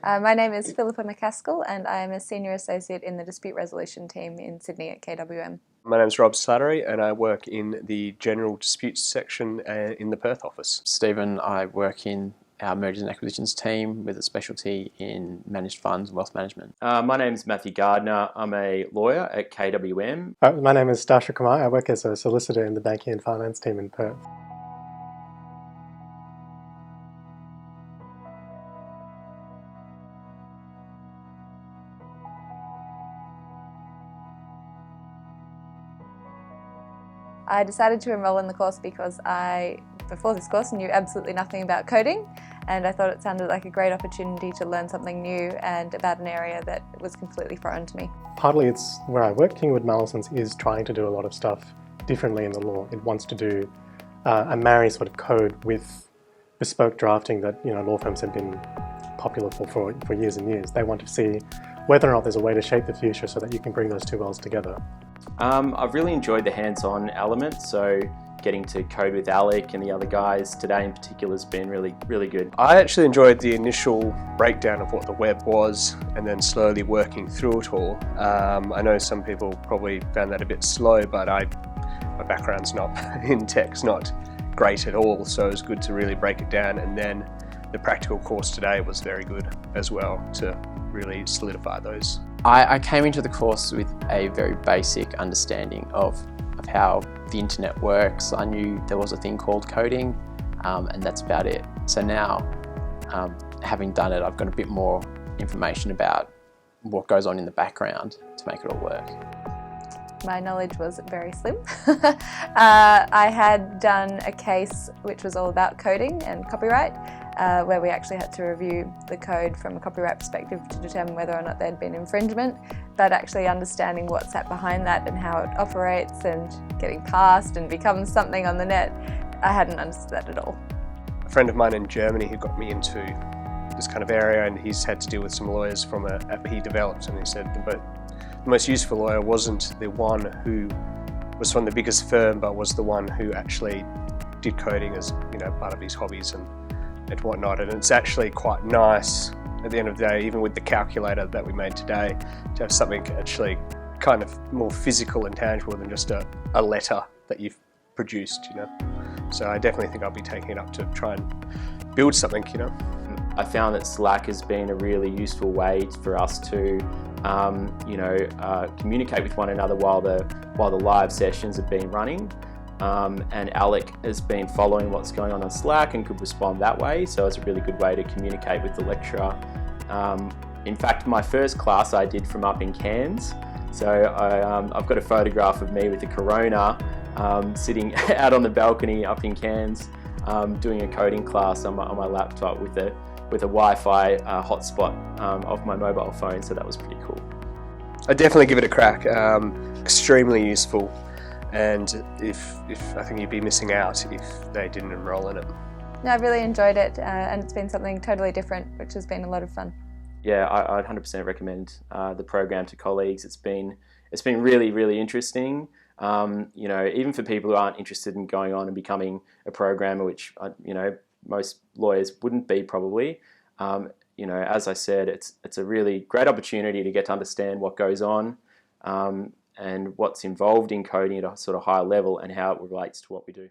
My name is Philippa McCaskill and I am a Senior Associate in the Dispute Resolution team in Sydney at KWM. My name is Rob Slattery and I work in the General Disputes section in the Perth office. Stephen, I work in our Mergers and Acquisitions team with a specialty in managed funds and wealth management. My name is Matthew Gardner. I'm a lawyer at KWM. My name is Dasha Kumar. I work as a solicitor in the banking and finance team in Perth. I decided to enrol in the course because before this course, knew absolutely nothing about coding, and I thought it sounded like a great opportunity to learn something new and about an area that was completely foreign to me. Partly it's where I work. Kingwood Mallesons is trying to do a lot of stuff differently in the law. It wants to do a marry sort of code with bespoke drafting that law firms have been popular for years and years. They want to see whether or not there's a way to shape the future so that you can bring those two worlds together. I've really enjoyed the hands-on element, so getting to code with Alec and the other guys today in particular has been really, really good. I actually enjoyed the initial breakdown of what the web was and then slowly working through it all. I know some people probably found that a bit slow, but my background's not in tech's not great at all, so it was good to really break it down, and then the practical course today was very good as well to really solidify those. I came into the course with a very basic understanding of how the internet works. I knew there was a thing called coding, and that's about it. So now, having done it, I've got a bit more information about what goes on in the background to make it all work. My knowledge was very slim. I had done a case which was all about coding and copyright, where we actually had to review the code from a copyright perspective to determine whether or not there'd been infringement, but actually understanding what's sat behind that and how it operates and getting past and becomes something on the net, I hadn't understood that at all. A friend of mine in Germany who got me into this kind of area, and he's had to deal with some lawyers from an app he developed, and he said the most useful lawyer wasn't the one who was from the biggest firm, but was the one who actually did coding as part of his hobbies and whatnot. And it's actually quite nice at the end of the day, even with the calculator that we made today, to have something actually kind of more physical and tangible than just a letter that you've produced, So I definitely think I'll be taking it up to try and build something, I found that Slack has been a really useful way for us to communicate with one another while the live sessions have been running. And Alec has been following what's going on Slack and could respond that way, so it's a really good way to communicate with the lecturer. In fact, my first class I did from up in Cairns, so I've got a photograph of me with the Corona sitting out on the balcony up in Cairns doing a coding class on my laptop with a Wi-Fi hotspot of my mobile phone, so that was pretty cool. I'd definitely give it a crack. Extremely useful. And if I think you'd be missing out if they didn't enrol in it. No, I really enjoyed it, and it's been something totally different, which has been a lot of fun. Yeah, I'd 100% recommend the program to colleagues. It's been really, really interesting. Even for people who aren't interested in going on and becoming a programmer, which most lawyers wouldn't be probably. As I said, it's a really great opportunity to get to understand what goes on. And what's involved in coding at a sort of higher level and how it relates to what we do.